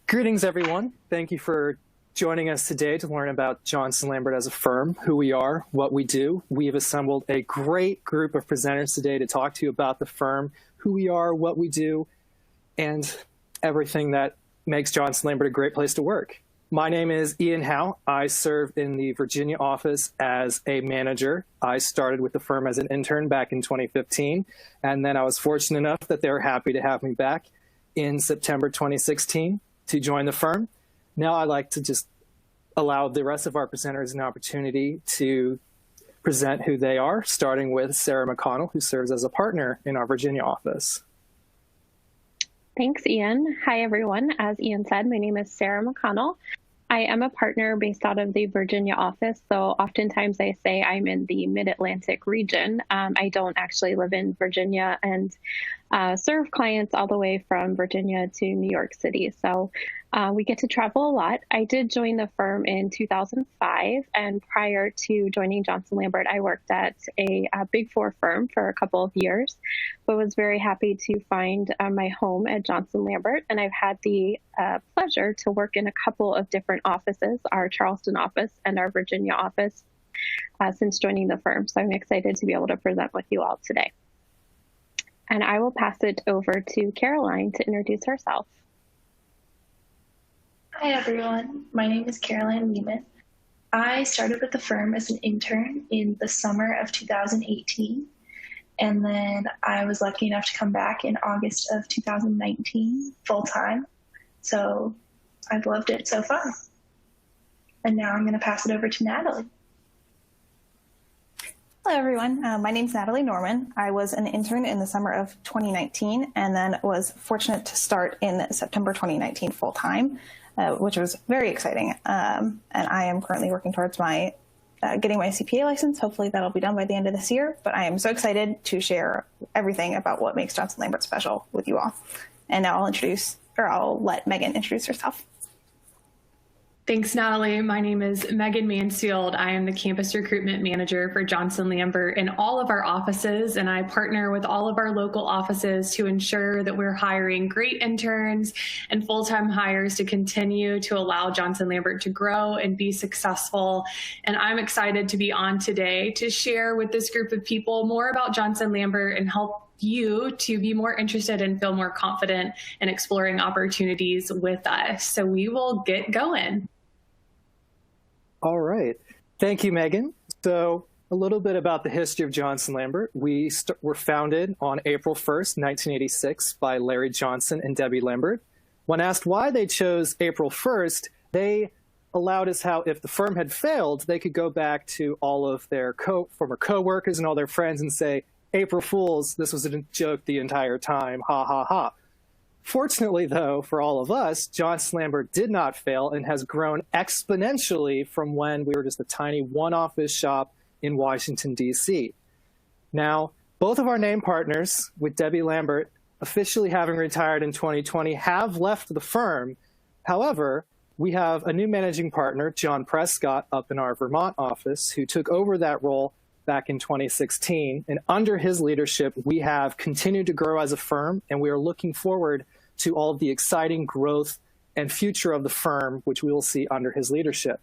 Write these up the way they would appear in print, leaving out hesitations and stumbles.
Greetings, everyone. Thank you for joining us today to learn about Johnson Lambert as a firm, who we are, what we do. We have assembled a great group of presenters today to talk to you about the firm, who we are, what we do, and everything that makes Johnson Lambert a great place to work. My name is Ian Howe. I serve in the Virginia office as a manager. I started with the firm as an intern back in 2015, and then I was fortunate enough that they were happy to have me back in September 2016 to join the firm. Now I'd like to just allow the rest of our presenters an opportunity to present who they are, starting with Sarah McConnell, who serves as a partner in our Virginia office. Thanks, Ian. Hi, everyone. As Ian said, my name is Sarah McConnell. I am a partner based out of the Virginia office, so oftentimes I say I'm in the Mid-Atlantic region. I don't actually live in Virginia and serve clients all the way from Virginia to New York City. So we get to travel a lot. I did join the firm in 2005, and prior to joining Johnson Lambert, I worked at a Big Four firm for a couple of years, but was very happy to find my home at Johnson Lambert. And I've had the pleasure to work in a couple of different offices, our Charleston office and our Virginia office, since joining the firm. So I'm excited to be able to present with you all today. And I will pass it over to Caroline to introduce herself. Hi, everyone. My name is Caroline Lehman. I started with the firm as an intern in the summer of 2018, and then I was lucky enough to come back in August of 2019 full-time. So I've loved it so far. And now I'm going to pass it over to Natalie. Hello, everyone. My name is Natalie Norman. I was an intern in the summer of 2019 and then was fortunate to start in September 2019 full-time, which was very exciting. And I am currently working towards my getting my CPA license. Hopefully that'll be done by the end of this year. But I am so excited to share everything about what makes Johnson Lambert special with you all. And now I'll let Megan introduce herself. Thanks, Natalie. My name is Megan Mansfield. I am the campus recruitment manager for Johnson Lambert in all of our offices, and I partner with all of our local offices to ensure that we're hiring great interns and full-time hires to continue to allow Johnson Lambert to grow and be successful. And I'm excited to be on today to share with this group of people more about Johnson Lambert and help you to be more interested and feel more confident in exploring opportunities with us. So we will get going. All right. Thank you, Megan. So a little bit about the history of Johnson Lambert. We were founded on April 1st, 1986 by Larry Johnson and Debbie Lambert. When asked why they chose April 1st, they allowed us how if the firm had failed, they could go back to all of their former co-workers and all their friends and say, April Fools, this was a joke the entire time, ha, ha, ha. Fortunately, though, for all of us, Johnson Lambert did not fail and has grown exponentially from when we were just a tiny one-office shop in Washington, D.C. Now, both of our name partners, with Debbie Lambert officially having retired in 2020, have left the firm. However, we have a new managing partner, John Prescott, up in our Vermont office, who took over that role back in 2016. And under his leadership, we have continued to grow as a firm, and we are looking forward to all of the exciting growth and future of the firm, which we will see under his leadership.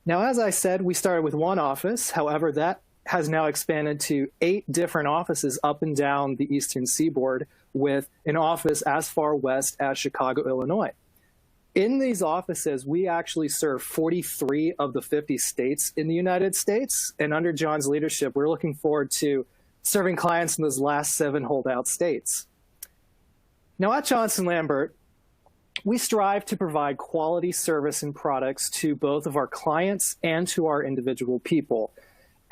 Now, as I said, we started with one office. However, that has now expanded to 8 different offices up and down the Eastern Seaboard, with an office as far west as Chicago, Illinois. In these offices, we actually serve 43 of the 50 states in the United States. And under John's leadership, we're looking forward to serving clients in those last 7 holdout states. Now, at Johnson Lambert, we strive to provide quality service and products to both of our clients and to our individual people.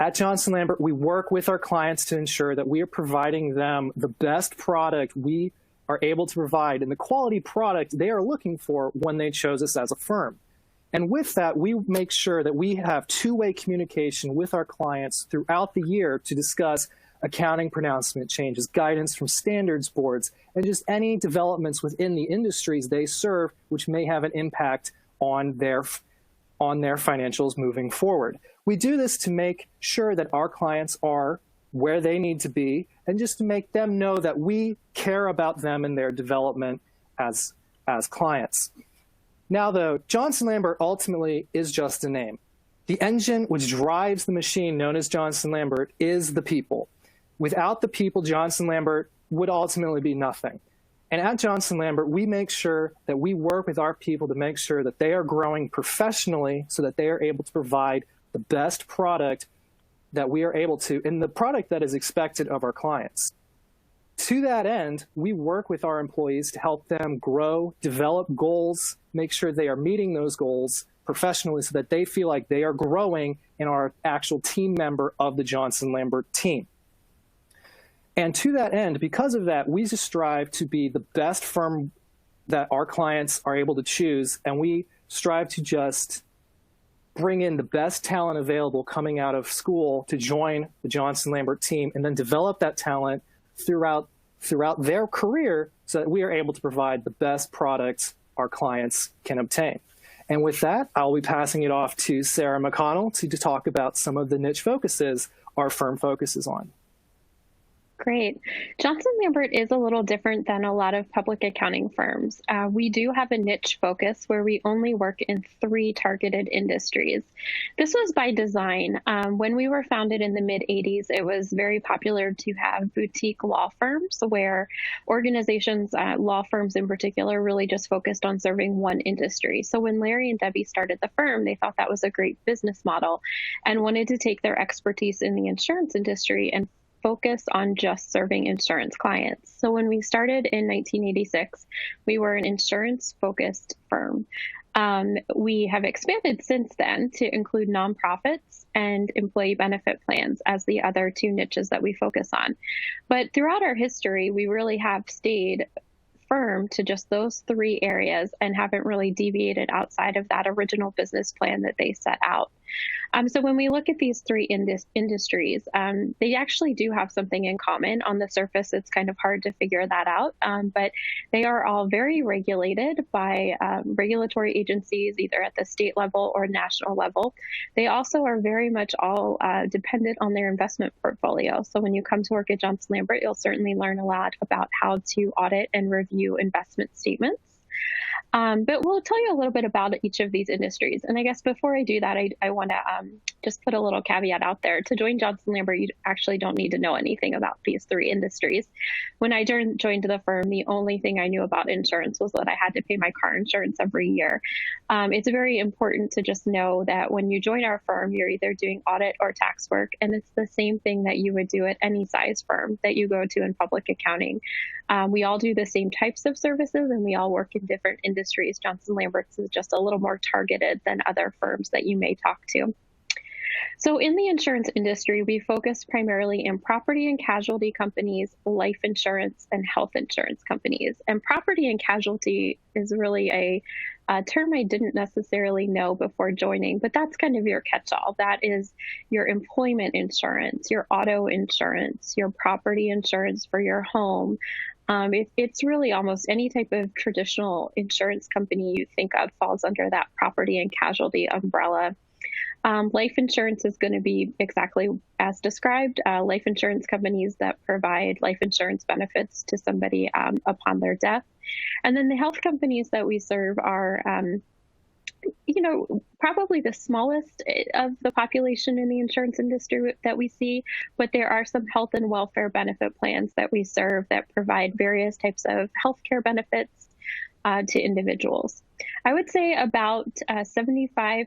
At Johnson Lambert, we work with our clients to ensure that we are providing them the best product we are able to provide and the quality product they are looking for when they chose us as a firm. And with that, we make sure that we have two-way communication with our clients throughout the year to discuss accounting pronouncement changes, guidance from standards boards, and just any developments within the industries they serve, which may have an impact on their financials moving forward. We do this to make sure that our clients are where they need to be, and just to make them know that we care about them and their development as as clients. Now, though, Johnson Lambert ultimately is just a name. The engine which drives the machine known as Johnson Lambert is the people. Without the people, Johnson Lambert would ultimately be nothing. And at Johnson Lambert, we make sure that we work with our people to make sure that they are growing professionally so that they are able to provide the best product that we are able to, and the product that is expected of our clients. To that end, we work with our employees to help them grow, develop goals, make sure they are meeting those goals professionally so that they feel like they are growing and are an actual team member of the Johnson Lambert team. And to that end, because of that, we just strive to be the best firm that our clients are able to choose, and we strive to just bring in the best talent available coming out of school to join the Johnson Lambert team and then develop that talent throughout their career so that we are able to provide the best products our clients can obtain. And with that, I'll be passing it off to Sarah McConnell to talk about some of the niche focuses our firm focuses on. Great. Johnson Lambert is a little different than a lot of public accounting firms. We do have a niche focus where we only work in 3 targeted industries. This was by design. When we were founded in the mid-'80s, it was very popular to have boutique law firms where organizations, law firms in particular, really just focused on serving one industry. So when Larry and Debbie started the firm, they thought that was a great business model and wanted to take their expertise in the insurance industry and focus on just serving insurance clients. So when we started in 1986, we were an insurance-focused firm. We have expanded since then to include nonprofits and employee benefit plans as the other 2 niches that we focus on. But throughout our history, we really have stayed firm to just those 3 areas and haven't really deviated outside of that original business plan that they set out. So when we look at these 3 industries, they actually do have something in common. On the surface, it's kind of hard to figure that out, but they are all very regulated by regulatory agencies, either at the state level or national level. They also are very much all dependent on their investment portfolio. So when you come to work at Johnson Lambert, you'll certainly learn a lot about how to audit and review investment statements. But we'll tell you a little bit about each of these industries. And I guess before I do that, I want to just put a little caveat out there. To join Johnson Lambert, you actually don't need to know anything about these 3 industries. When I joined the firm, the only thing I knew about insurance was that I had to pay my car insurance every year. It's very important to just know that when you join our firm, you're either doing audit or tax work, and it's the same thing that you would do at any size firm that you go to in public accounting. We all do the same types of services, and we all work in different industries. Johnson Lambert's is just a little more targeted than other firms that you may talk to. So in the insurance industry, we focus primarily in property and casualty companies, life insurance, and health insurance companies. And property and casualty is really a term I didn't necessarily know before joining, but that's kind of your catch-all. That is your employment insurance, your auto insurance, your property insurance for your home. It's really almost any type of traditional insurance company you think of falls under that property and casualty umbrella. Life insurance is going to be exactly as described, life insurance companies that provide life insurance benefits to somebody upon their death. And then the health companies that we serve are, probably the smallest of the population in the insurance industry that we see, but there are some health and welfare benefit plans that we serve that provide various types of healthcare benefits to individuals. I would say about 75%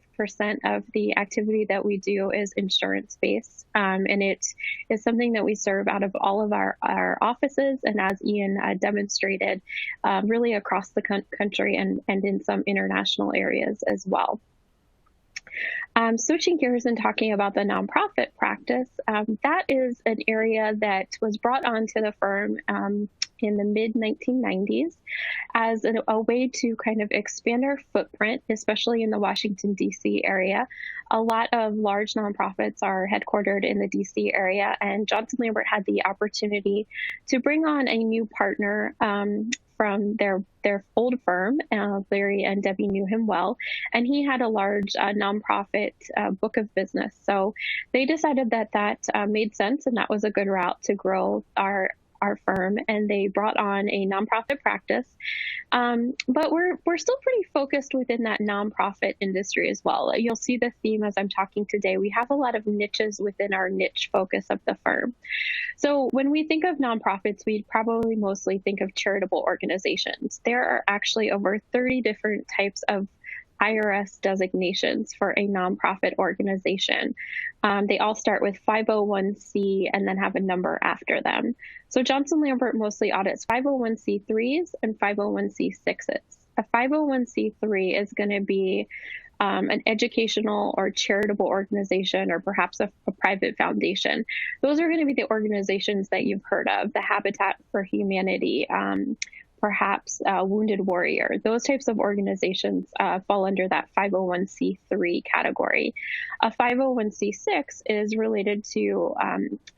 of the activity that we do is insurance-based, and it is something that we serve out of all of our offices, and as Ian demonstrated, really across the country and in some international areas as well. Switching gears and talking about the nonprofit practice, that is an area that was brought onto the firm in the mid-1990s as a way to kind of expand our footprint, especially in the Washington, D.C. area. A lot of large nonprofits are headquartered in the D.C. area, and Johnson Lambert had the opportunity to bring on a new partner from their old firm. Larry and Debbie knew him well, and he had a large nonprofit book of business. So they decided that made sense, and that was a good route to grow our our firm, and they brought on a nonprofit practice. But we're still pretty focused within that nonprofit industry as well. You'll see the theme as I'm talking today. We have a lot of niches within our niche focus of the firm. So when we think of nonprofits, we probably mostly think of charitable organizations. There are actually over 30 different types of IRS designations for a nonprofit organization. They all start with 501c and then have a number after them. So Johnson Lambert mostly audits 501c3s and 501c6s. A 501c3 is going to be an educational or charitable organization, or perhaps a private foundation. Those are going to be the organizations that you've heard of, the Habitat for Humanity, perhaps Wounded Warrior. Those types of organizations fall under that 501c3 category. A 501c6 is related to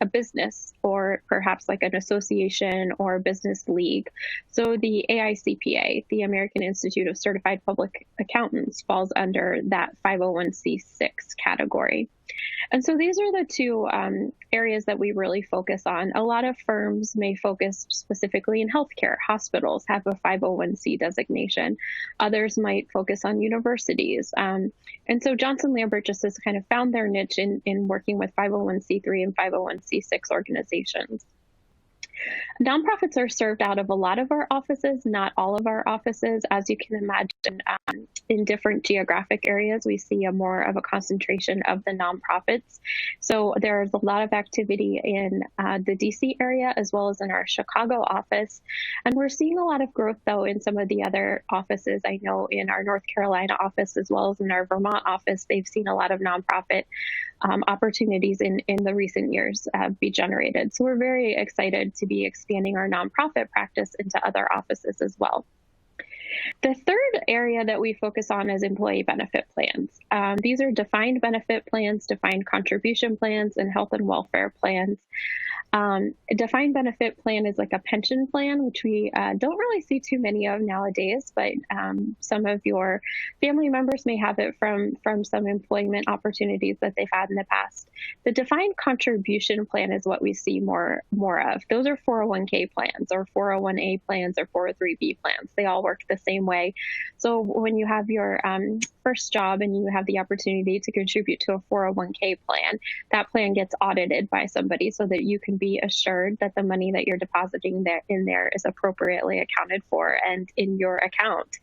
a business, or perhaps like an association or a business league. So the AICPA, the American Institute of Certified Public Accountants, falls under that 501c6 category. And so these are the two areas that we really focus on. A lot of firms may focus specifically in healthcare. Hospitals have a 501c designation. Others might focus on universities. And so Johnson Lambert just has kind of found their niche in working with 501c3 and 501c6 organizations. Nonprofits are served out of a lot of our offices, not all of our offices. As you can imagine, in different geographic areas, we see more of a concentration of the nonprofits. So there's a lot of activity in the DC area, as well as in our Chicago office. And we're seeing a lot of growth, though, in some of the other offices. I know in our North Carolina office, as well as in our Vermont office, they've seen a lot of nonprofit opportunities in the recent years be generated. So we're very excited to be expanding our nonprofit practice into other offices as well. The third area that we focus on is employee benefit plans. These are defined benefit plans, defined contribution plans, and health and welfare plans. A defined benefit plan is like a pension plan, which we don't really see too many of nowadays, but some of your family members may have it from some employment opportunities that they've had in the past. The defined contribution plan is what we see more of. Those are 401k plans, or 401a plans, or 403b plans. They all work the same way. So when you have your first job and you have the opportunity to contribute to a 401k plan, that plan gets audited by somebody so that you can be assured that the money that you're depositing there is appropriately accounted for and in your account.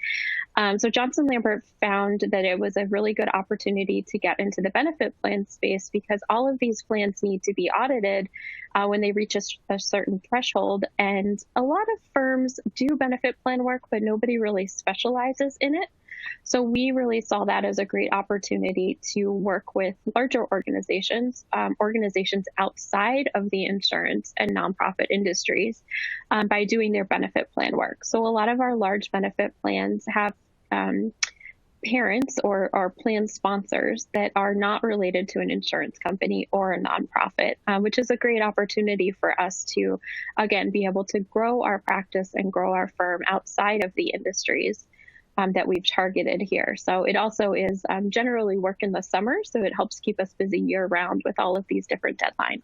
So Johnson Lambert found that it was a really good opportunity to get into the benefit plan space, because all of these plans need to be audited when they reach a certain threshold. And a lot of firms do benefit plan work, but nobody really specializes in it. So we really saw that as a great opportunity to work with larger organizations, organizations outside of the insurance and nonprofit industries, by doing their benefit plan work. So a lot of our large benefit plans have parents or plan sponsors that are not related to an insurance company or a nonprofit, which is a great opportunity for us to, again, be able to grow our practice and grow our firm outside of the industries that we've targeted here. So it also is generally work in the summer, so it helps keep us busy year round with all of these different deadlines.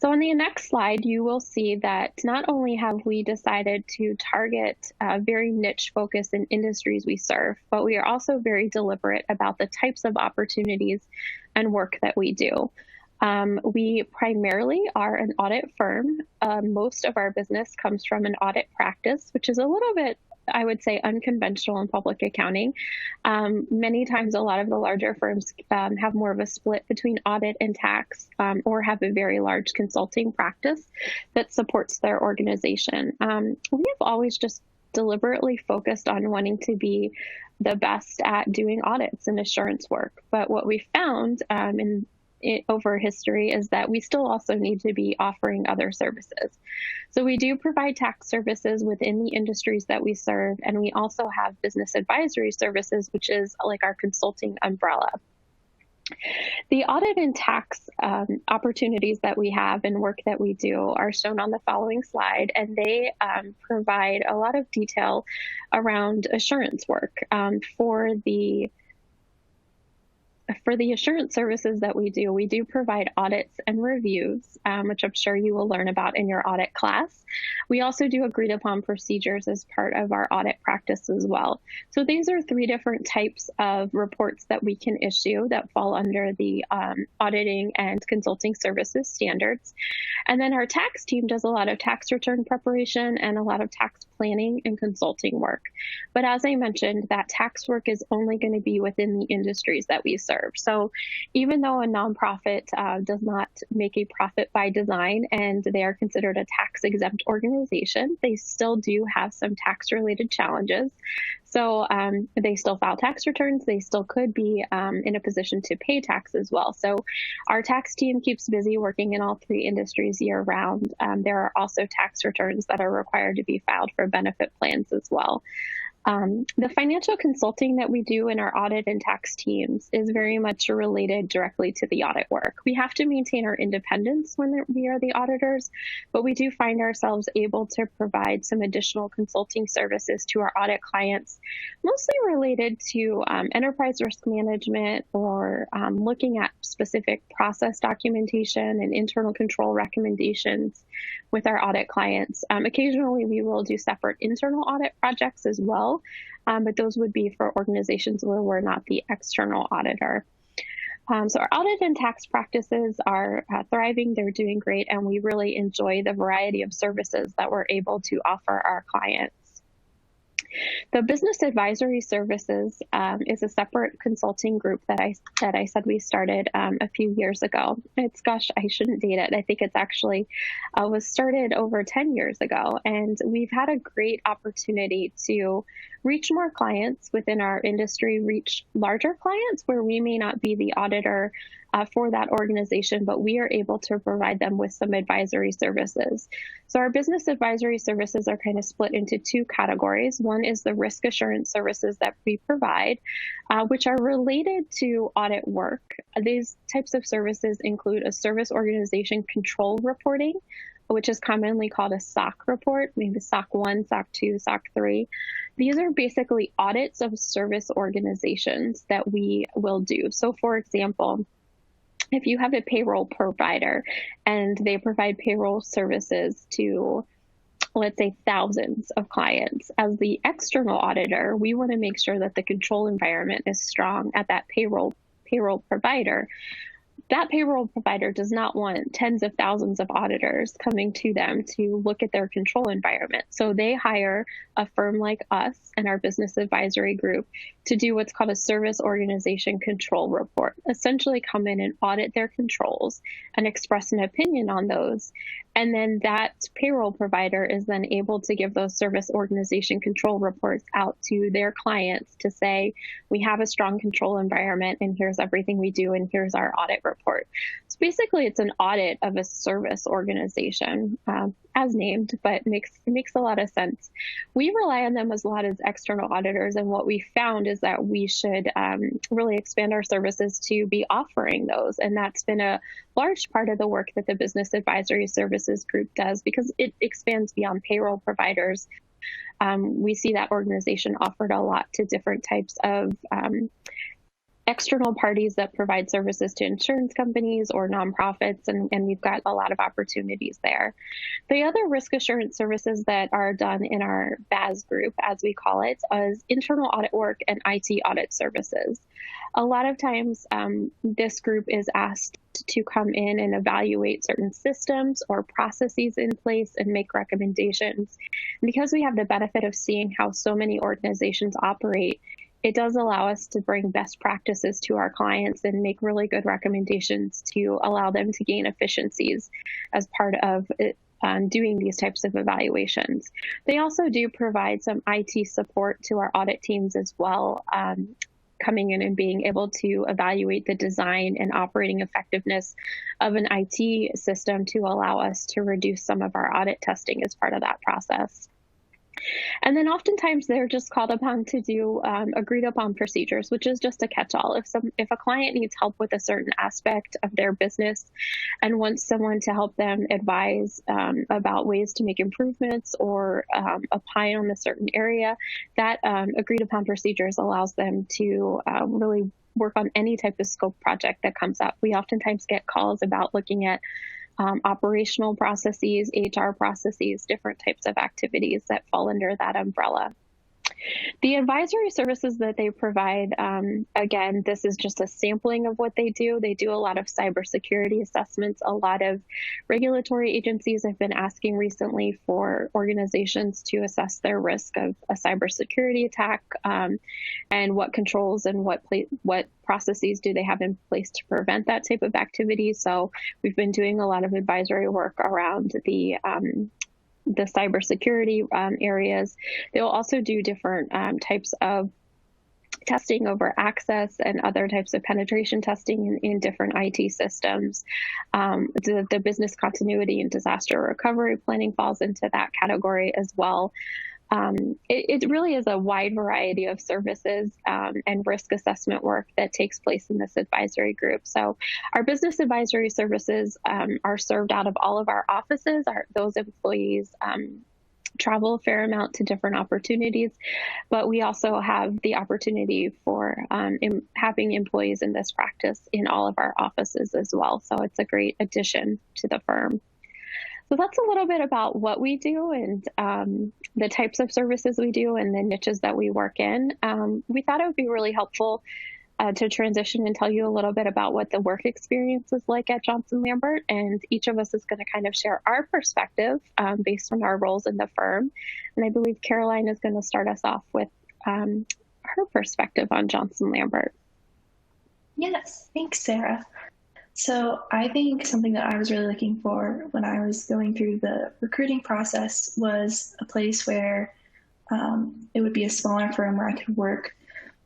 So on the next slide, you will see that not only have we decided to target very niche focus in industries we serve, but we are also very deliberate about the types of opportunities and work that we do. We primarily are an audit firm. Most of our business comes from an audit practice, which is a little bit, I would say, unconventional in public accounting. Many times, a lot of the larger firms have more of a split between audit and tax, or have a very large consulting practice that supports their organization. We have always just deliberately focused on wanting to be the best at doing audits and assurance work. But what we found over history is that we still also need to be offering other services. So we do provide tax services within the industries that we serve, and we also have business advisory services, which is like our consulting umbrella. The audit and tax opportunities that we have and work that we do are shown on the following slide, and they provide a lot of detail around assurance work for the For the assurance services that we do provide audits and reviews, which I'm sure you will learn about in your audit class. We also do agreed upon procedures as part of our audit practice as well. So these are three different types of reports that we can issue that fall under the auditing and consulting services standards. And then our tax team does a lot of tax return preparation and a lot of tax planning and consulting work. But as I mentioned, that tax work is only going to be within the industries that we serve. So even though a nonprofit does not make a profit by design and they are considered a tax exempt organization, they still do have some tax related challenges. So they still file tax returns. They still could be in a position to pay tax as well. So our tax team keeps busy working in all three industries year round. There are also tax returns that are required to be filed for benefit plans as well. The financial consulting that we do in our audit and tax teams is very much related directly to the audit work. We have to maintain our independence when we are the auditors, but we do find ourselves able to provide some additional consulting services to our audit clients, mostly related to enterprise risk management or looking at specific process documentation and internal control recommendations with our audit clients. Occasionally, we will do separate internal audit projects as well, but those would be for organizations where we're not the external auditor. So our audit and tax practices are thriving, they're doing great, and we really enjoy the variety of services that we're able to offer our clients. The business advisory services is a separate consulting group that I said we started a few years ago. I shouldn't date it. I think it's actually was started over 10 years ago, and we've had a great opportunity to reach more clients within our industry, reach larger clients where we may not be the auditor for that organization, but we are able to provide them with some advisory services. So our business advisory services are kind of split into two categories. One is the risk assurance services that we provide, which are related to audit work. These types of services include a service organization control reporting, which is commonly called a SOC report, maybe SOC 1, SOC 2, SOC 3. These are basically audits of service organizations that we will do. So for example, if you have a payroll provider and they provide payroll services to, let's say, thousands of clients, as the external auditor, we want to make sure that the control environment is strong at that payroll provider. That payroll provider does not want tens of thousands of auditors coming to them to look at their control environment. So they hire a firm like us and our business advisory group to do what's called a service organization control report, essentially come in and audit their controls and express an opinion on those. And then that payroll provider is then able to give those service organization control reports out to their clients to say, we have a strong control environment and here's everything we do and here's our audit report. So basically it's an audit of a service organization, as named, but makes a lot of sense. We rely on them as a lot as external auditors, and what we found is that we should really expand our services to be offering those, and that's been a large part of the work that the Business Advisory Services Group does because it expands beyond payroll providers. We see that organization offered a lot to different types of external parties that provide services to insurance companies or nonprofits, and we've got a lot of opportunities there. The other risk assurance services that are done in our BAS group, as we call it, is internal audit work and IT audit services. A lot of times, this group is asked to come in and evaluate certain systems or processes in place and make recommendations. And because we have the benefit of seeing how so many organizations operate, it does allow us to bring best practices to our clients and make really good recommendations to allow them to gain efficiencies as part of doing these types of evaluations. They also do provide some IT support to our audit teams as well, coming in and being able to evaluate the design and operating effectiveness of an IT system to allow us to reduce some of our audit testing as part of that process. And then oftentimes they're just called upon to do agreed upon procedures, which is just a catch-all. If a client needs help with a certain aspect of their business and wants someone to help them advise about ways to make improvements or opine on a certain area, that agreed upon procedures allows them to really work on any type of scope project that comes up. We oftentimes get calls about looking at operational processes, HR processes, different types of activities that fall under that umbrella. The advisory services that they provide, again, this is just a sampling of what they do. They do a lot of cybersecurity assessments. A lot of regulatory agencies have been asking recently for organizations to assess their risk of a cybersecurity attack and what controls and what processes do they have in place to prevent that type of activity. So we've been doing a lot of advisory work around the cybersecurity areas. They'll also do different types of testing over access and other types of penetration testing in different IT systems. The business continuity and disaster recovery planning falls into that category as well. It really is a wide variety of services and risk assessment work that takes place in this advisory group. So our business advisory services are served out of all of our offices. Those employees travel a fair amount to different opportunities, but we also have the opportunity for having employees in this practice in all of our offices as well. So it's a great addition to the firm. So that's a little bit about what we do and the types of services we do and the niches that we work in. We thought it would be really helpful to transition and tell you a little bit about what the work experience is like at Johnson Lambert. And each of us is going to kind of share our perspective based on our roles in the firm. And I believe Caroline is going to start us off with her perspective on Johnson Lambert. Yes, thanks, Sarah. So I think something that I was really looking for when I was going through the recruiting process was a place where it would be a smaller firm where I could work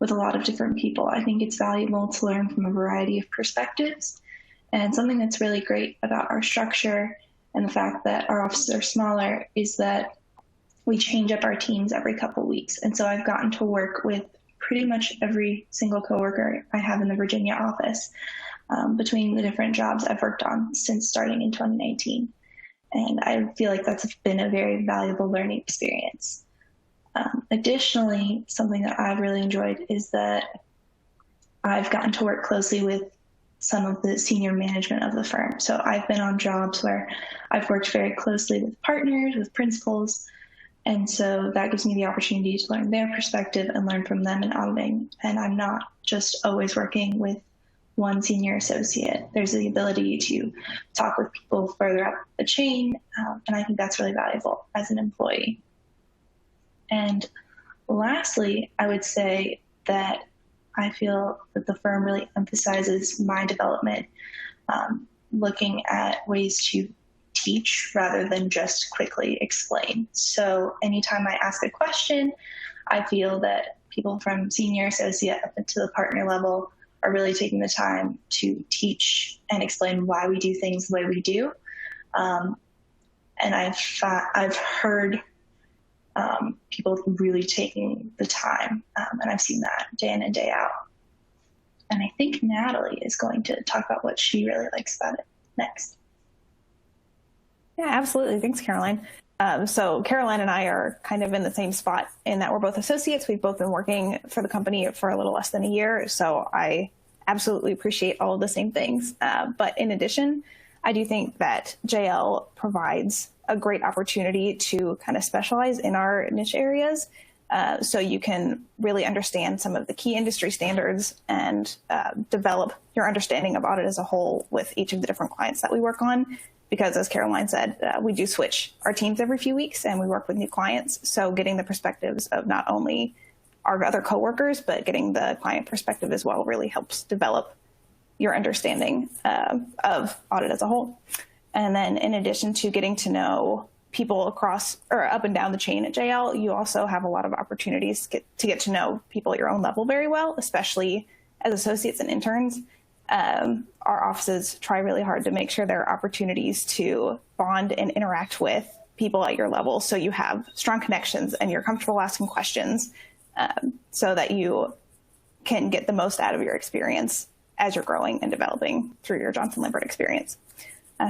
with a lot of different people. I think it's valuable to learn from a variety of perspectives. And something that's really great about our structure and the fact that our offices are smaller is that we change up our teams every couple of weeks. And so I've gotten to work with pretty much every single coworker I have in the Virginia office. Between the different jobs I've worked on since starting in 2019. And I feel like that's been a very valuable learning experience. Additionally, something that I've really enjoyed is that I've gotten to work closely with some of the senior management of the firm. So I've been on jobs where I've worked very closely with partners, with principals. And so that gives me the opportunity to learn their perspective and learn from them in auditing. And I'm not just always working with one senior associate. There's the ability to talk with people further up the chain, and I think that's really valuable as an employee. And lastly, I would say that I feel that the firm really emphasizes my development, looking at ways to teach rather than just quickly explain. So anytime I ask a question, I feel that people from senior associate up into the partner level are really taking the time to teach and explain why we do things the way we do. And I've heard people really taking the time, and I've seen that day in and day out. And I think Natalie is going to talk about what she really likes about it next. Yeah, absolutely. Thanks, Caroline. So Caroline and I are kind of in the same spot in that we're both associates. We've both been working for the company for a little less than a year. So I absolutely appreciate all of the same things. But in addition, I do think that JL provides a great opportunity to kind of specialize in our niche areas. So you can really understand some of the key industry standards and develop your understanding of audit as a whole with each of the different clients that we work on. Because as Caroline said, we do switch our teams every few weeks and we work with new clients. So getting the perspectives of not only our other coworkers, but getting the client perspective as well really helps develop your understanding of audit as a whole. And then in addition to getting to know people across or up and down the chain at JL, you also have a lot of opportunities to get to know people at your own level very well, especially as associates and interns. Our offices try really hard to make sure there are opportunities to bond and interact with people at your level, so you have strong connections and you're comfortable asking questions, so that you can get the most out of your experience as you're growing and developing through your Johnson Lambert experience.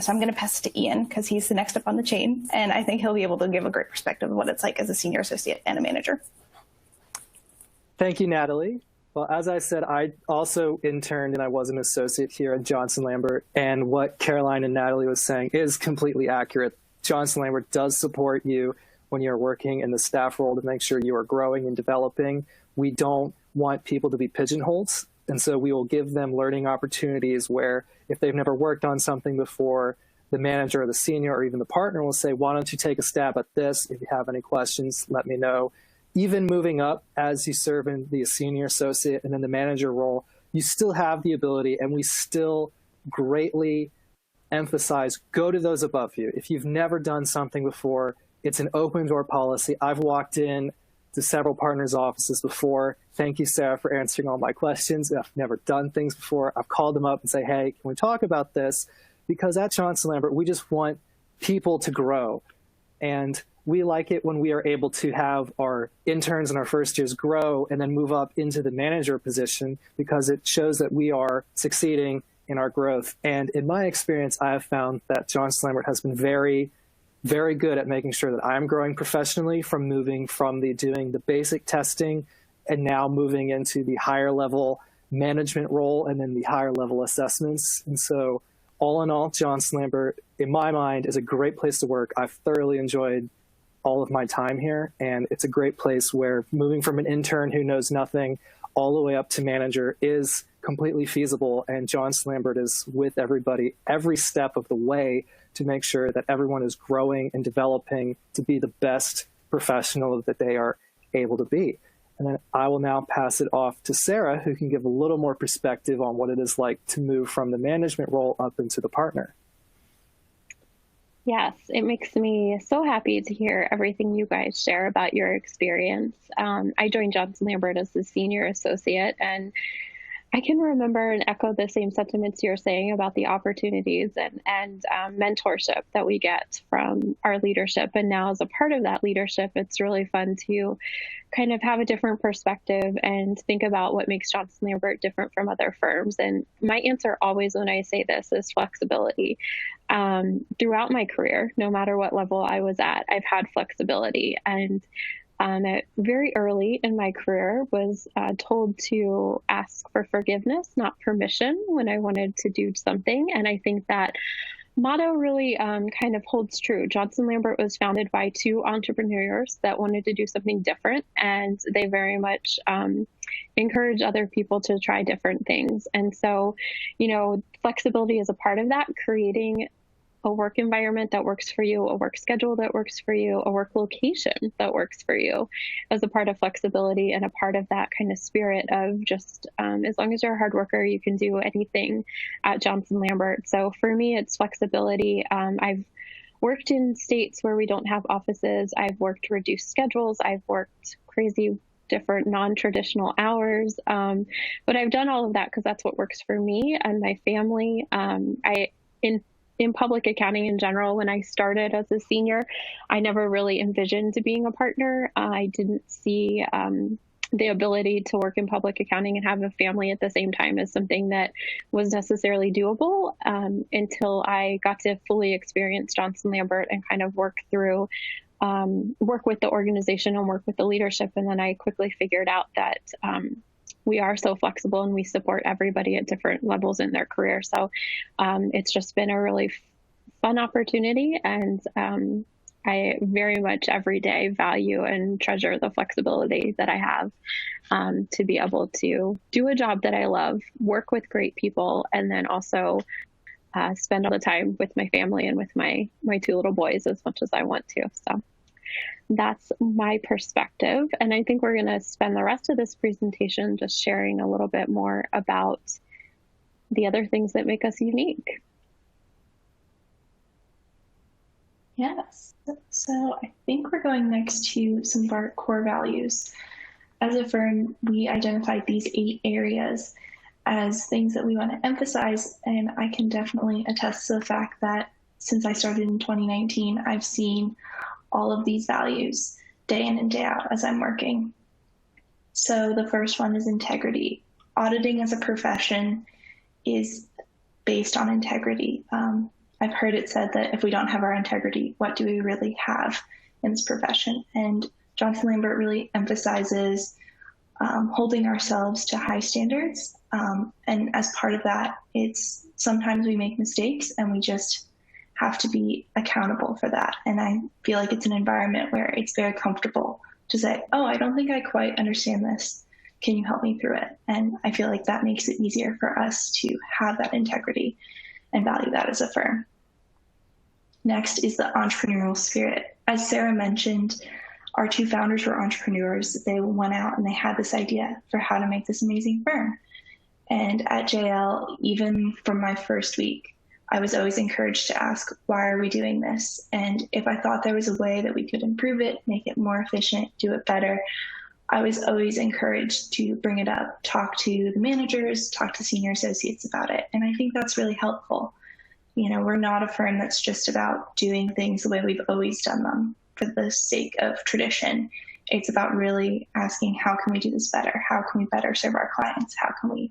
So I'm going to pass it to Ian because he's the next up on the chain, and I think he'll be able to give a great perspective of what it's like as a senior associate and a manager. Thank you, Natalie. Well, as I said, I also interned and I was an associate here at Johnson Lambert, and what Caroline and Natalie was saying is completely accurate. Johnson Lambert does support you when you're working in the staff role to make sure you are growing and developing. We don't want people to be pigeonholed, and so we will give them learning opportunities where if they've never worked on something before, the manager or the senior or even the partner will say, why don't you take a stab at this? If you have any questions, let me know. Even moving up as you serve in the senior associate and in the manager role, you still have the ability, and we still greatly emphasize, go to those above you. If you've never done something before, it's an open door policy. I've walked in to several partners' offices before. Thank you, Sarah, for answering all my questions. I've never done things before. I've called them up and say, hey, can we talk about this? Because at Johnson Lambert, we just want people to grow. And we like it when we are able to have our interns and our first years grow and then move up into the manager position, because it shows that we are succeeding in our growth. And in my experience, I have found that Johnson Lambert has been very, very good at making sure that I'm growing professionally, from moving from doing the basic testing and now moving into the higher level management role and then the higher level assessments. And so all in all, Johnson Lambert, in my mind, is a great place to work. I've thoroughly enjoyed all of my time here, and it's a great place where moving from an intern who knows nothing all the way up to manager is completely feasible, and Johnson Lambert is with everybody every step of the way to make sure that everyone is growing and developing to be the best professional that they are able to be. And then I will now pass it off to Sarah, who can give a little more perspective on what it is like to move from the management role up into the partner. Yes, it makes me so happy to hear everything you guys share about your experience. I joined Johnson Lambert as the senior associate, and I can remember and echo the same sentiments you're saying about the opportunities and mentorship that we get from our leadership. And now, as a part of that leadership, it's really fun to kind of have a different perspective and think about what makes Johnson Lambert different from other firms. And my answer always when I say this is flexibility. Throughout my career, no matter what level I was at, I've had flexibility. And very early in my career was told to ask for forgiveness, not permission, when I wanted to do something. And I think that motto really kind of holds true. Johnson Lambert was founded by two entrepreneurs that wanted to do something different, and they very much encourage other people to try different things. And so, flexibility is a part of that, creating a work environment that works for you, a work schedule that works for you, a work location that works for you as a part of flexibility and a part of that kind of spirit of just as long as you're a hard worker, you can do anything at Johnson Lambert. So for me, it's flexibility. I've worked in states where we don't have offices. I've worked reduced schedules. I've worked crazy different non-traditional hours. But I've done all of that because that's what works for me and my family. In public accounting in general, when I started as a senior, I never really envisioned being a partner. I didn't see the ability to work in public accounting and have a family at the same time as something that was necessarily doable until I got to fully experience Johnson Lambert and kind of work with the organization and work with the leadership. And then I quickly figured out that we are so flexible and we support everybody at different levels in their career. So it's just been a really fun opportunity. And I very much every day value and treasure the flexibility that I have to be able to do a job that I love, work with great people, and then also spend all the time with my family and with my two little boys as much as I want to. So that's my perspective. And I think we're going to spend the rest of this presentation just sharing a little bit more about the other things that make us unique. Yes. So I think we're going next to some of our core values. As a firm, we identified these 8 areas as things that we want to emphasize, and I can definitely attest to the fact that since I started in 2019, I've seen all of these values day in and day out as I'm working. So the first one is integrity. Auditing as a profession is based on integrity. I've heard it said that if we don't have our integrity, what do we really have in this profession? And Johnson Lambert really emphasizes holding ourselves to high standards. And as part of that, it's sometimes we make mistakes and we just have to be accountable for that. And I feel like it's an environment where it's very comfortable to say, oh, I don't think I quite understand this. Can you help me through it? And I feel like that makes it easier for us to have that integrity and value that as a firm. Next is the entrepreneurial spirit. As Sarah mentioned, our two founders were entrepreneurs. They went out and they had this idea for how to make this amazing firm. And at JL, even from my first week, I was always encouraged to ask, why are we doing this? And if I thought there was a way that we could improve it, make it more efficient, do it better, I was always encouraged to bring it up, talk to the managers, talk to senior associates about it. And I think that's really helpful. You know, we're not a firm that's just about doing things the way we've always done them for the sake of tradition. It's about really asking, how can we do this better? How can we better serve our clients? How can we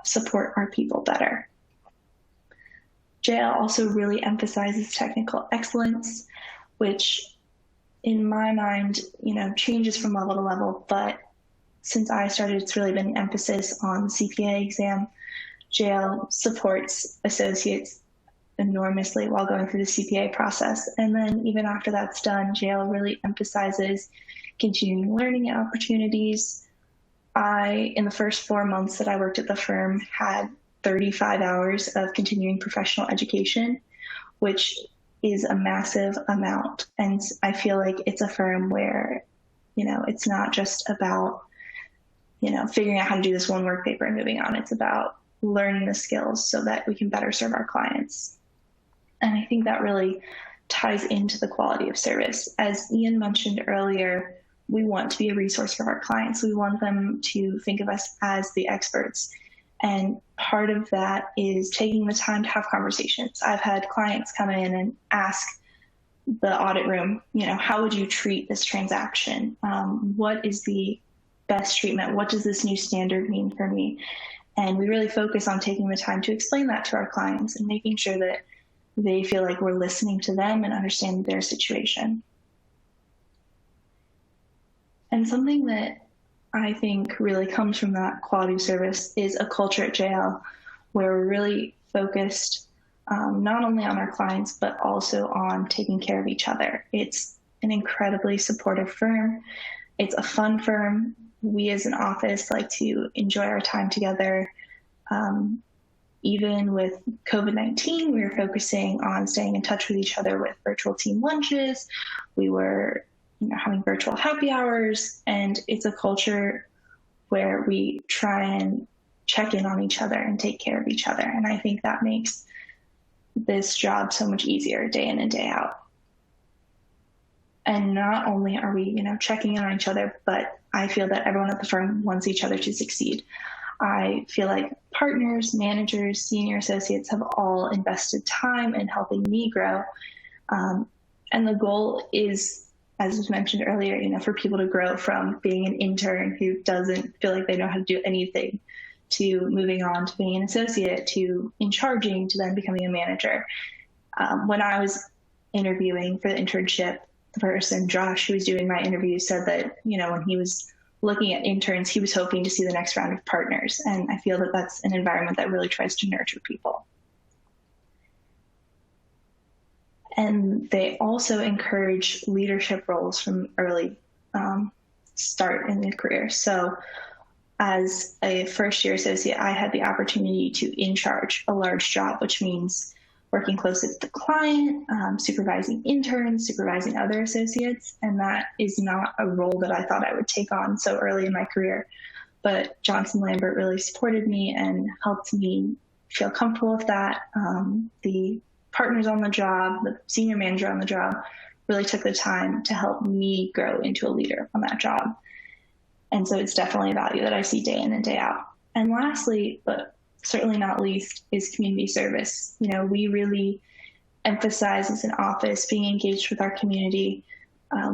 support our people better? JL also really emphasizes technical excellence, which in my mind, you know, changes from level to level. But since I started, it's really been an emphasis on the CPA exam. JL supports associates enormously while going through the CPA process. And then even after that's done, JL really emphasizes continuing learning opportunities. In the first 4 months that I worked at the firm, had 35 hours of continuing professional education, which is a massive amount. And I feel like it's a firm where, you know, it's not just about, you know, figuring out how to do this one work paper and moving on. It's about learning the skills so that we can better serve our clients. And I think that really ties into the quality of service. As Ian mentioned earlier, we want to be a resource for our clients. We want them to think of us as the experts. And part of that is taking the time to have conversations. I've had clients come in and ask the audit room, you know, how would you treat this transaction? What is the best treatment? What does this new standard mean for me? And we really focus on taking the time to explain that to our clients and making sure that they feel like we're listening to them and understand their situation. And something that I think really comes from that quality of service is a culture at JL where we're really focused not only on our clients, but also on taking care of each other. It's an incredibly supportive firm. It's a fun firm. We as an office like to enjoy our time together. Even with COVID-19, we were focusing on staying in touch with each other with virtual team lunches. We were, you know, having virtual happy hours, and it's a culture where we try and check in on each other and take care of each other. And I think that makes this job so much easier day in and day out. And not only are we, you know, checking in on each other, but I feel that everyone at the firm wants each other to succeed. I feel like partners, managers, senior associates have all invested time in helping me grow. And the goal is, as was mentioned earlier, you know, for people to grow from being an intern who doesn't feel like they know how to do anything to moving on to being an associate, to in charging, to then becoming a manager. When I was interviewing for the internship, the person, Josh, who was doing my interview, said that, you know, when he was looking at interns, he was hoping to see the next round of partners. And I feel that that's an environment that really tries to nurture people. And they also encourage leadership roles from early start in their career. So as a first-year associate, I had the opportunity to in charge a large job, which means working closely with the client, supervising interns, supervising other associates. And that is not a role that I thought I would take on so early in my career. But Johnson Lambert really supported me and helped me feel comfortable with that. The partners on the job, the senior manager on the job, really took the time to help me grow into a leader on that job. And so it's definitely a value that I see day in and day out. And lastly, but certainly not least, is community service. You know, we really emphasize as an office being engaged with our community.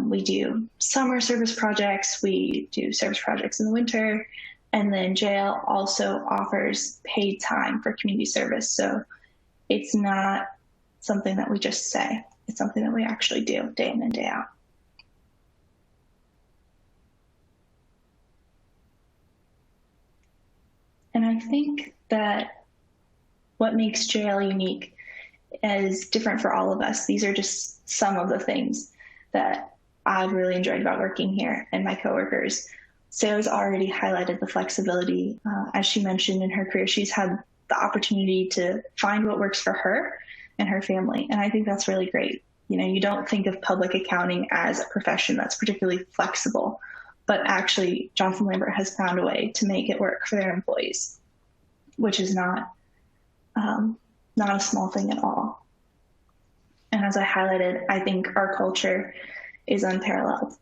We do summer service projects, we do service projects in the winter, and then jail also offers paid time for community service. So it's not something that we just say, it's something that we actually do day in and day out. And I think that what makes jail unique is different for all of us. These are just some of the things that I've really enjoyed about working here and my coworkers. Sarah's already highlighted the flexibility. As she mentioned in her career, she's had the opportunity to find what works for her and her family. And I think that's really great. You know, you don't think of public accounting as a profession that's particularly flexible, but actually Johnson Lambert has found a way to make it work for their employees, which is not a small thing at all. And as I highlighted, I think our culture is unparalleled.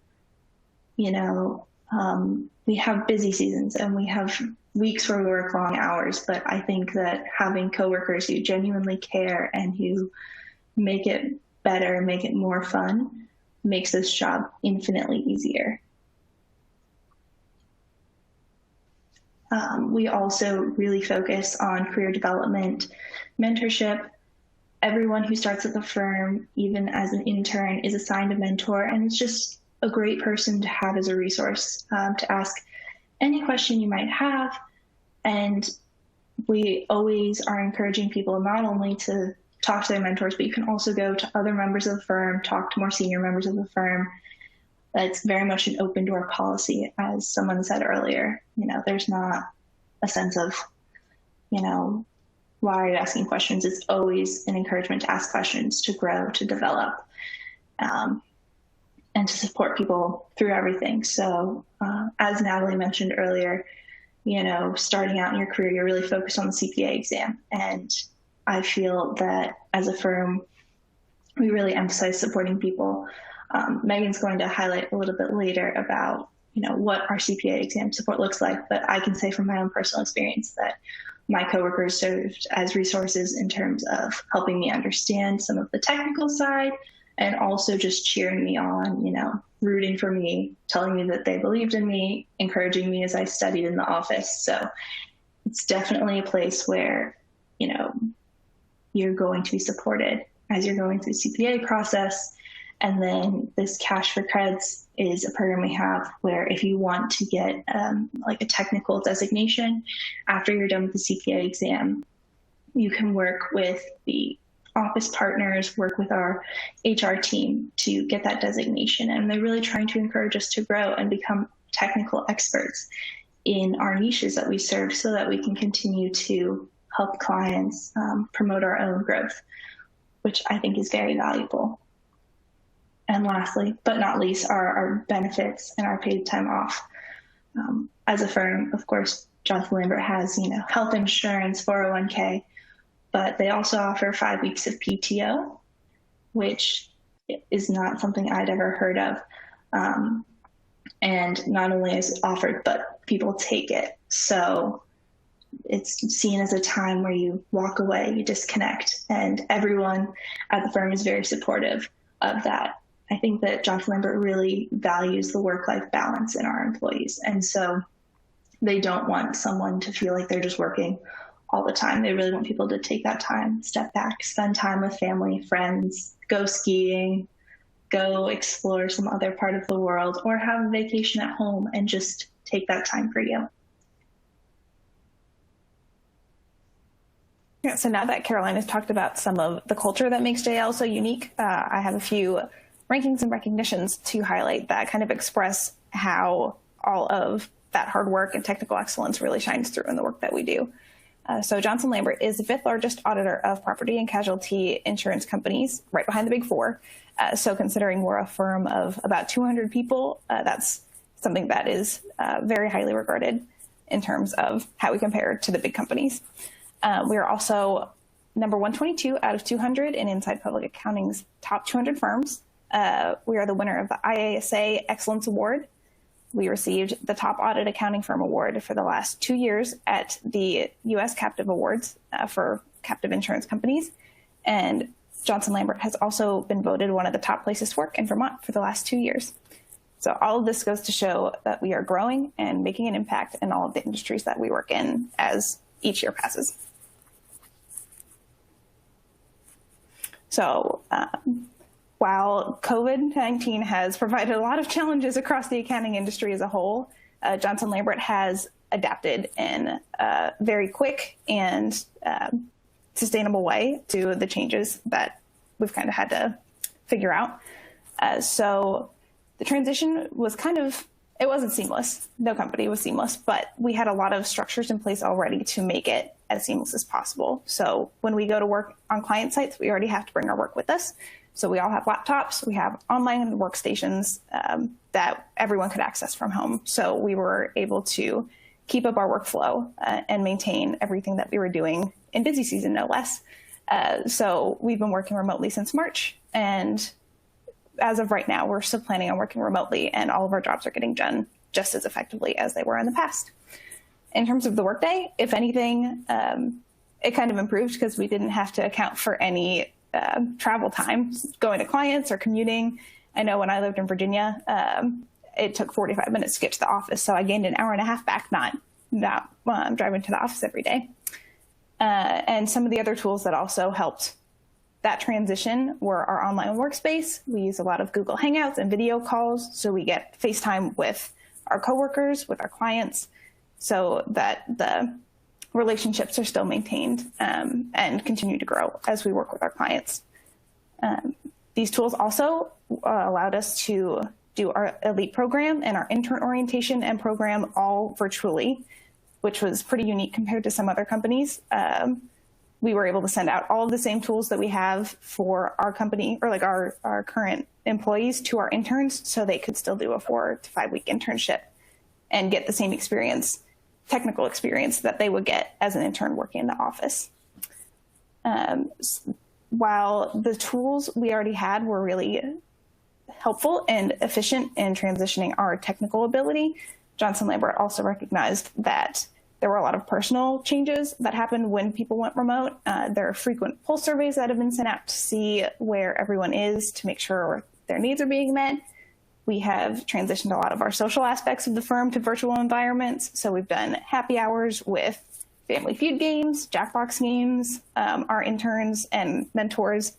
You know, we have busy seasons and we have weeks where we work long hours, but I think that having coworkers who genuinely care and who make it better, make it more fun, makes this job infinitely easier. We also really focus on career development, mentorship. Everyone who starts at the firm, even as an intern, is assigned a mentor, and it's just a great person to have as a resource to ask any question you might have. And we always are encouraging people not only to talk to their mentors, but you can also go to other members of the firm, talk to more senior members of the firm. That's very much an open door policy, as someone said earlier. You know, there's not a sense of, you know, why are you asking questions? It's always an encouragement to ask questions, to grow, to develop, and to support people through everything. So as Natalie mentioned earlier, you know, starting out in your career, you're really focused on the CPA exam. And I feel that as a firm, we really emphasize supporting people. Megan's going to highlight a little bit later about, you know, what our CPA exam support looks like, but I can say from my own personal experience that my coworkers served as resources in terms of helping me understand some of the technical side and also just cheering me on, you know, rooting for me, telling me that they believed in me, encouraging me as I studied in the office. So it's definitely a place where, you know, you're going to be supported as you're going through the CPA process. And then this Cash for Creds is a program we have where if you want to get like a technical designation after you're done with the CPA exam, you can work with the office partners, work with our HR team to get that designation. And they're really trying to encourage us to grow and become technical experts in our niches that we serve so that we can continue to help clients promote our own growth, which I think is very valuable. And lastly, but not least, are our benefits and our paid time off. As a firm, of course, Johnson Lambert has, you know, health insurance, 401k, but they also offer 5 weeks of PTO, which is not something I'd ever heard of. And not only is it offered, but people take it. So it's seen as a time where you walk away, you disconnect, and everyone at the firm is very supportive of that. I think that Johnson Lambert really values the work-life balance in our employees. And so they don't want someone to feel like they're just working all the time. They really want people to take that time, step back, spend time with family, friends, go skiing, go explore some other part of the world, or have a vacation at home and just take that time for you. Yeah, so now that Caroline has talked about some of the culture that makes JL so unique, I have a few rankings and recognitions to highlight that kind of express how all of that hard work and technical excellence really shines through in the work that we do. So Johnson Lambert is the 5th largest auditor of property and casualty insurance companies, right behind the Big Four. So considering we're a firm of about 200 people, that's something that is very highly regarded in terms of how we compare to the big companies. We are also number 122 out of 200 in Inside Public Accounting's top 200 firms. We are the winner of the IASA Excellence Award. We received the Top Audit Accounting Firm Award for the last 2 years at the U.S. Captive Awards for captive insurance companies. And Johnson Lambert has also been voted one of the top places to work in Vermont for the last 2 years. So all of this goes to show that we are growing and making an impact in all of the industries that we work in as each year passes. So while COVID-19 has provided a lot of challenges across the accounting industry as a whole, Johnson Lambert has adapted in a very quick and sustainable way to the changes that we've kind of had to figure out. So the transition was it wasn't seamless. No company was seamless, but we had a lot of structures in place already to make it as seamless as possible. So when we go to work on client sites, we already have to bring our work with us. So we all have laptops, we have online workstations that everyone could access from home. So we were able to keep up our workflow and maintain everything that we were doing in busy season, no less. So we've been working remotely since March, and as of right now, we're still planning on working remotely, and all of our jobs are getting done just as effectively as they were in the past. In terms of the workday, if anything, it kind of improved because we didn't have to account for any travel time going to clients or commuting. I know when I lived in Virginia, it took 45 minutes to get to the office, so I gained an hour and a half back, not driving to the office every day. And some of the other tools that also helped that transition were our online workspace. We use a lot of Google Hangouts and video calls, so we get FaceTime with our coworkers, with our clients, so that the relationships are still maintained and continue to grow as we work with our clients. These tools also allowed us to do our elite program and our intern orientation and program all virtually, which was pretty unique compared to some other companies. We were able to send out all of the same tools that we have for our company, or like our current employees, to our interns, so they could still do a 4 to 5 week internship and get the same experience, technical experience, that they would get as an intern working in the office. While the tools we already had were really helpful and efficient in transitioning our technical ability, Johnson Lambert also recognized that there were a lot of personal changes that happened when people went remote. There are frequent pulse surveys that have been sent out to see where everyone is, to make sure their needs are being met. We have transitioned a lot of our social aspects of the firm to virtual environments. So we've done happy hours with Family Feud games, Jackbox games. Our interns and mentors,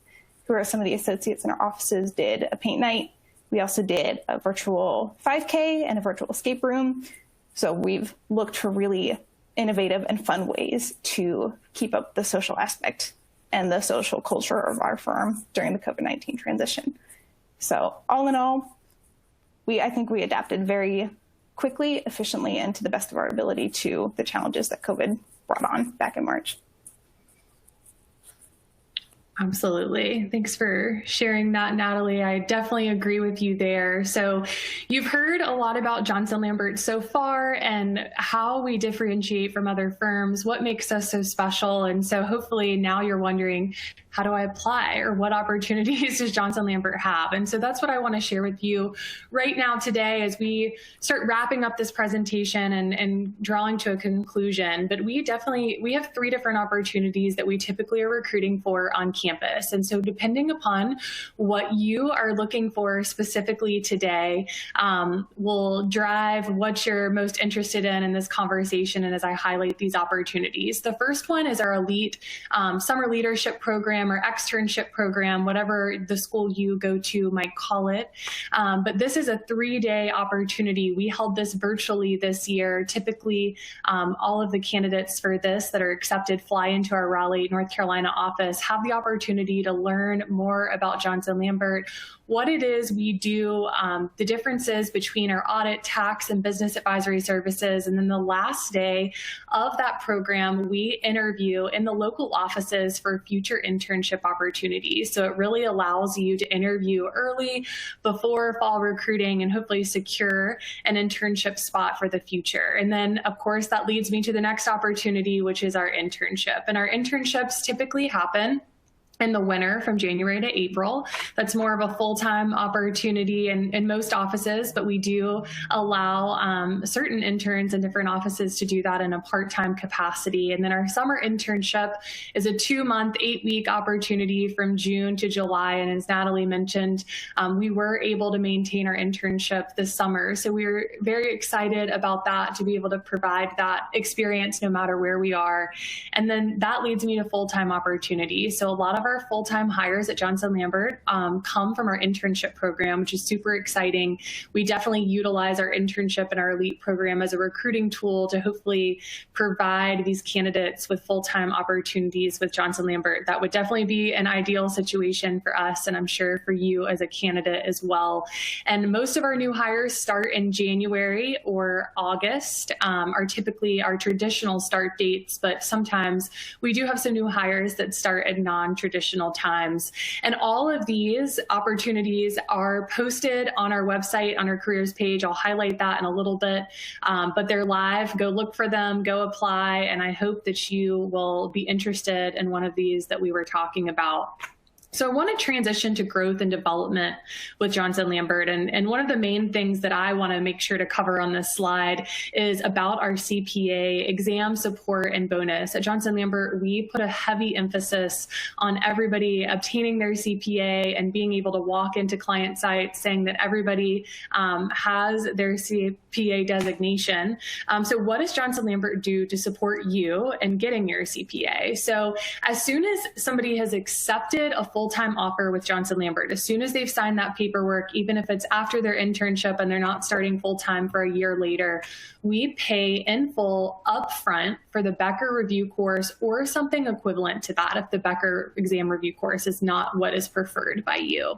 who are some of the associates in our offices, did a paint night. We also did a virtual 5K and a virtual escape room. So we've looked for really innovative and fun ways to keep up the social aspect and the social culture of our firm during the COVID-19 transition. So all in all, I think we adapted very quickly, efficiently, and to the best of our ability to the challenges that COVID brought on back in March. Absolutely. Thanks for sharing that, Natalie. I definitely agree with you there. So you've heard a lot about Johnson Lambert so far and how we differentiate from other firms, what makes us so special. And so hopefully now you're wondering, how do I apply, or what opportunities does Johnson Lambert have? And so that's what I want to share with you right now today as we start wrapping up this presentation and drawing to a conclusion. But we have 3 different opportunities that we typically are recruiting for on campus. And so depending upon what you are looking for specifically today, will drive what you're most interested in this conversation and as I highlight these opportunities. The first one is our elite summer leadership program or externship program, whatever the school you go to might call it. But this is a 3-day opportunity. We held this virtually this year. Typically, all of the candidates for this that are accepted fly into our Raleigh, North Carolina office, have the opportunity to learn more about Johnson Lambert, what it is we do, the differences between our audit, tax, and business advisory services. And then the last day of that program, we interview in the local offices for future internship opportunities. So it really allows you to interview early before fall recruiting and hopefully secure an internship spot for the future. And then, of course, that leads me to the next opportunity, which is our internship. And our internships typically happen in the winter from January to April. That's more of a full-time opportunity in most offices, but we do allow certain interns in different offices to do that in a part-time capacity. And then our summer internship is a 2-month, 8-week opportunity from June to July. And as Natalie mentioned, we were able to maintain our internship this summer. So we were very excited about that, to be able to provide that experience no matter where we are. And then that leads me to full-time opportunities. So a lot of our full-time hires at Johnson Lambert come from our internship program, which is super exciting. We definitely utilize our internship and our elite program as a recruiting tool to hopefully provide these candidates with full-time opportunities with Johnson Lambert. That would definitely be an ideal situation for us, and I'm sure for you as a candidate as well. And most of our new hires start in January or August, are typically our traditional start dates, but sometimes we do have some new hires that start at non-traditional times. And all of these opportunities are posted on our website, on our careers page. I'll highlight that in a little bit, but they're live. Go look for them, go apply, and I hope that you will be interested in one of these that we were talking about. So I want to transition to growth and development with Johnson Lambert. And one of the main things that I want to make sure to cover on this slide is about our CPA exam support and bonus. At Johnson Lambert, we put a heavy emphasis on everybody obtaining their CPA and being able to walk into client sites saying that everybody has their CPA designation. So what does Johnson Lambert do to support you in getting your CPA? So as soon as somebody has accepted a full-time offer with Johnson Lambert, as soon as they've signed that paperwork, even if it's after their internship and they're not starting full-time for a year later, we pay in full upfront for the Becker review course or something equivalent to that if the Becker exam review course is not what is preferred by you.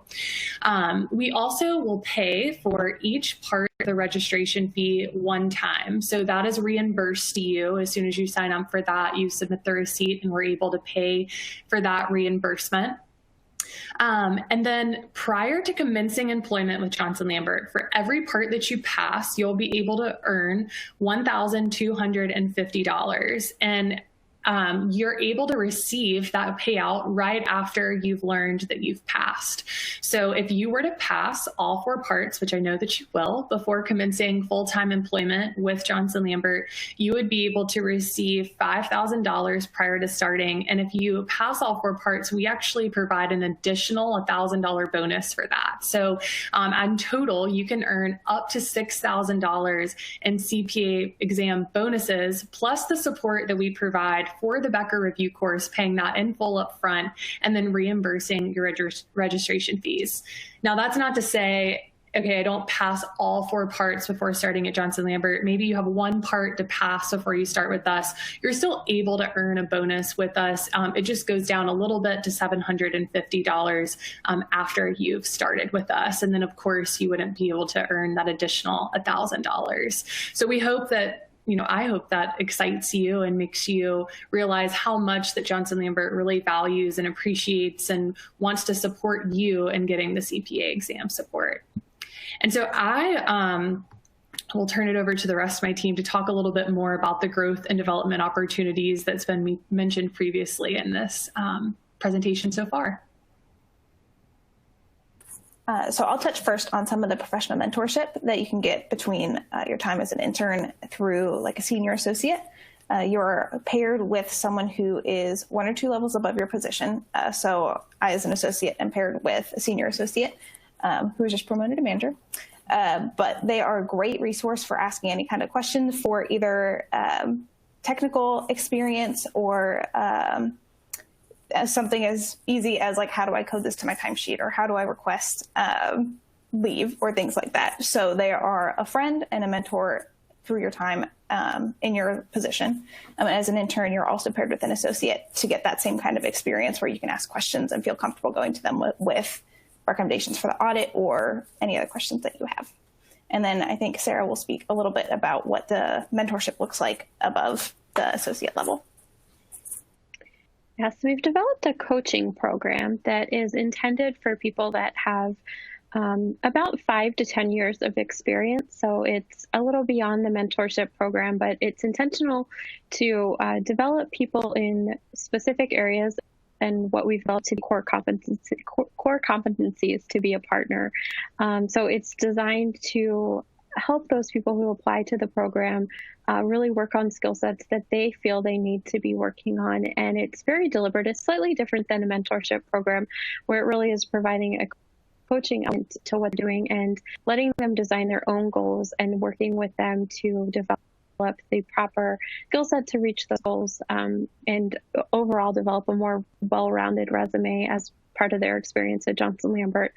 We also will pay for each part of the registration fee one time. So that is reimbursed to you. As soon as you sign up for that, you submit the receipt and we're able to pay for that reimbursement. And then prior to commencing employment with Johnson Lambert, for every part that you pass, you'll be able to earn $1,250. And you're able to receive that payout right after you've learned that you've passed. So if you were to pass all 4 parts, which I know that you will, before commencing full-time employment with Johnson Lambert, you would be able to receive $5,000 prior to starting. And if you pass all 4 parts, we actually provide an additional $1,000 bonus for that. So in total, you can earn up to $6,000 in CPA exam bonuses, plus the support that we provide for the Becker review course, paying that in full up front, and then reimbursing your registration fees. Now, that's not to say, okay, I don't pass all 4 parts before starting at Johnson Lambert. Maybe you have 1 part to pass before you start with us. You're still able to earn a bonus with us. It just goes down a little bit to $750 after you've started with us. And then, of course, you wouldn't be able to earn that additional $1,000. So we hope that, I hope that excites you and makes you realize how much that Johnson Lambert really values and appreciates and wants to support you in getting the CPA exam support. And so I will turn it over to the rest of my team to talk a little bit more about the growth and development opportunities that's been mentioned previously in this presentation so far. So I'll touch first on some of the professional mentorship that you can get between your time as an intern through like a senior associate. You're paired with someone who is 1 or 2 levels above your position. So I, as an associate, am paired with a senior associate who is just promoted to manager. But they are a great resource for asking any kind of question for either technical experience or something as easy as like, how do I code this to my timesheet, or how do I request leave, or things like that. So they are a friend and a mentor through your time in your position. As an intern, you're also paired with an associate to get that same kind of experience where you can ask questions and feel comfortable going to them with recommendations for the audit or any other questions that you have. And then I think Sarah will speak a little bit about what the mentorship looks like above the associate level. Yes, we've developed a coaching program that is intended for people that have about 5 to 10 years of experience. So it's a little beyond the mentorship program, but it's intentional to develop people in specific areas and what we've developed to be core competencies to be a partner. So it's designed to help those people who apply to the program really work on skill sets that they feel they need to be working on. And it's very deliberate. It's slightly different than a mentorship program, where it really is providing a coaching element to what they're doing and letting them design their own goals and working with them to develop the proper skill set to reach those goals, and overall develop a more well-rounded resume as part of their experience at Johnson Lambert.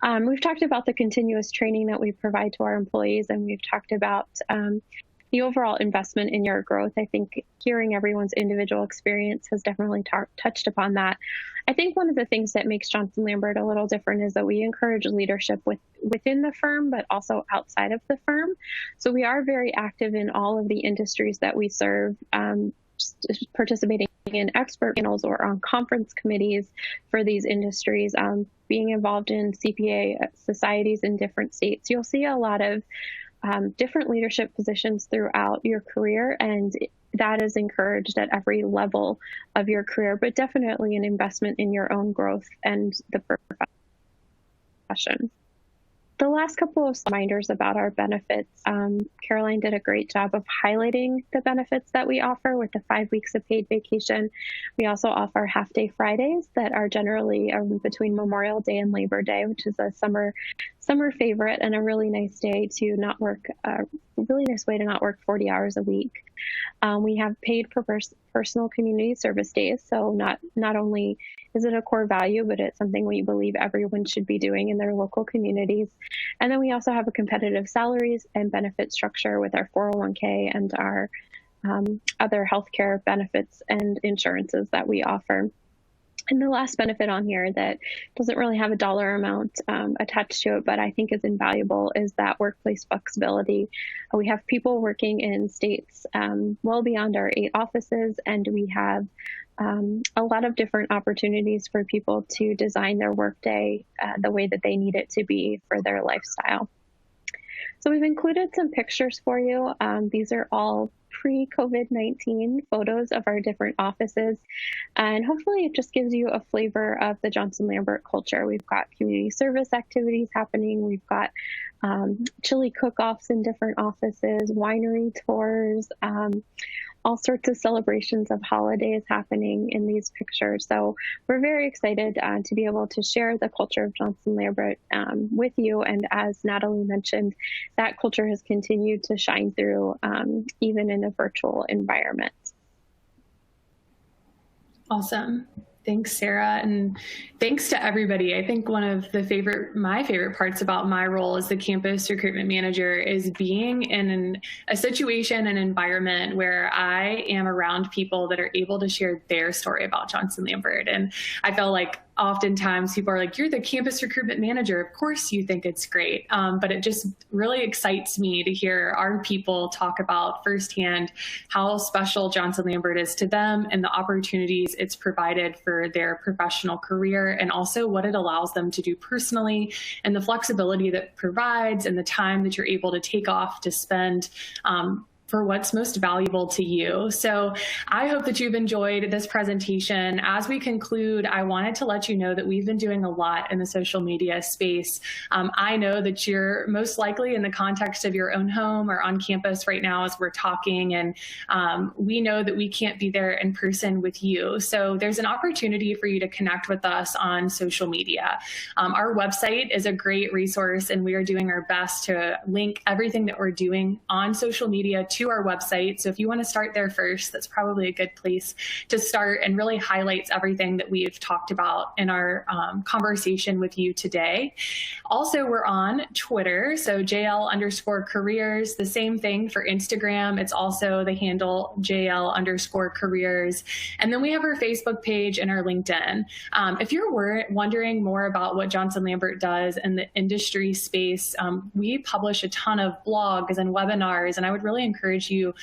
We've talked about the continuous training that we provide to our employees, and we've talked about the overall investment in your growth. I think hearing everyone's individual experience has definitely touched upon that. I think one of the things that makes Johnson Lambert a little different is that we encourage leadership within the firm, but also outside of the firm. So we are very active in all of the industries that we serve, participating in expert panels or on conference committees for these industries, being involved in CPA societies in different states. You'll see a lot of different leadership positions throughout your career, and that is encouraged at every level of your career, but definitely an investment in your own growth and the profession. The last couple of reminders about our benefits. Caroline did a great job of highlighting the benefits that we offer with the 5 weeks of paid vacation. We also offer half-day Fridays that are generally between Memorial Day and Labor Day, which is a summer favorite and a really nice day to not work, really nice way to not work 40 hours a week. We have paid personal community service days. So not only is it a core value, but it's something we believe everyone should be doing in their local communities. And then we also have a competitive salaries and benefit structure with our 401k and our other healthcare benefits and insurances that we offer. And the last benefit on here that doesn't really have a dollar amount attached to it, but I think is invaluable, is that workplace flexibility. We have people working in states well beyond our 8 offices, and we have a lot of different opportunities for people to design their workday the way that they need it to be for their lifestyle. So we've included some pictures for you. These are all pre-COVID-19 photos of our different offices. And hopefully it just gives you a flavor of the Johnson Lambert culture. We've got community service activities happening. We've got chili cook-offs in different offices, winery tours, all sorts of celebrations of holidays happening in these pictures. So we're very excited to be able to share the culture of Johnson Lambert with you. And as Natalie mentioned, that culture has continued to shine through even in a virtual environment. Awesome. Thanks, Sarah. And thanks to everybody. I think one of my favorite parts about my role as the campus recruitment manager is being in a situation, an environment where I am around people that are able to share their story about Johnson Lambert. And I feel like oftentimes people are like, you're the campus recruitment manager. Of course you think it's great. But it just really excites me to hear our people talk about firsthand how special Johnson Lambert is to them and the opportunities it's provided for their professional career, and also what it allows them to do personally, and the flexibility that it provides, and the time that you're able to take off to spend for what's most valuable to you. So I hope that you've enjoyed this presentation. As we conclude, I wanted to let you know that we've been doing a lot in the social media space. I know that you're most likely in the context of your own home or on campus right now as we're talking, and we know that we can't be there in person with you. So there's an opportunity for you to connect with us on social media. Our website is a great resource, and we are doing our best to link everything that we're doing on social media to our website. So if you want to start there first, that's probably a good place to start, and really highlights everything that we've talked about in our conversation with you today. Also, we're on Twitter, so JL_careers, the same thing for Instagram. It's also the handle JL_careers. And then we have our Facebook page and our LinkedIn. If you're wondering more about what Johnson Lambert does in the industry space, we publish a ton of blogs and webinars, and I would really encourage you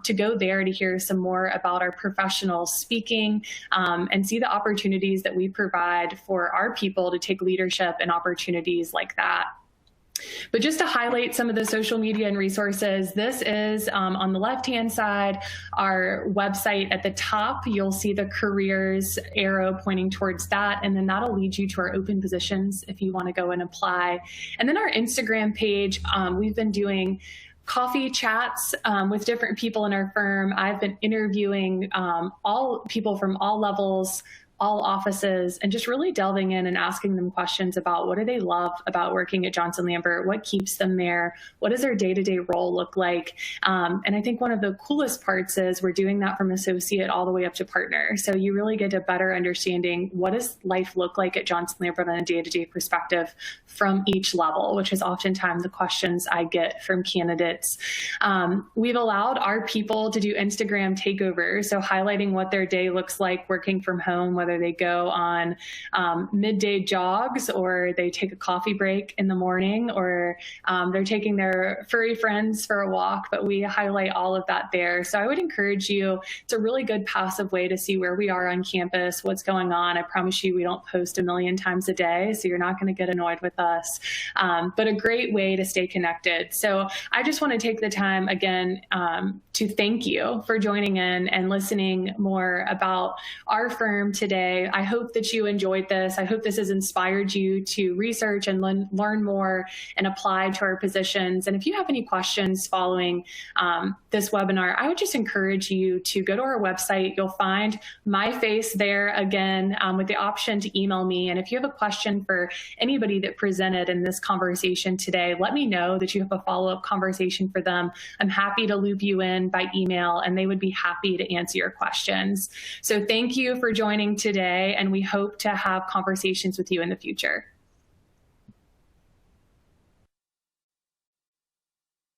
to go there to hear some more about our professional speaking and see the opportunities that we provide for our people to take leadership and opportunities like that. But just to highlight some of the social media and resources, this is on the left-hand side, our website. At the top, you'll see the careers arrow pointing towards that, and then that'll lead you to our open positions if you want to go and apply. And then our Instagram page, we've been doing coffee chats with different people in our firm. I've been interviewing all people from all levels, all offices, and just really delving in and asking them questions about what do they love about working at Johnson Lambert, what keeps them there, what does their day-to-day role look like. And I think one of the coolest parts is we're doing that from associate all the way up to partner. So you really get a better understanding what does life look like at Johnson Lambert on a day-to-day perspective from each level, which is oftentimes the questions I get from candidates. We've allowed our people to do Instagram takeovers, so highlighting what their day looks like working from home, whether they go on midday jogs or they take a coffee break in the morning, or they're taking their furry friends for a walk, but we highlight all of that there. So I would encourage you, it's a really good passive way to see where we are on campus, what's going on. I promise you we don't post a million times a day, so you're not going to get annoyed with us, but a great way to stay connected. So I just want to take the time again to thank you for joining in and listening more about our firm today. I hope that you enjoyed this. I hope this has inspired you to research and learn more and apply to our positions. And if you have any questions following this webinar, I would just encourage you to go to our website. You'll find my face there again with the option to email me. And if you have a question for anybody that presented in this conversation today, let me know that you have a follow-up conversation for them. I'm happy to loop you in by email, and they would be happy to answer your questions. So thank you for joining today, and we hope to have conversations with you in the future.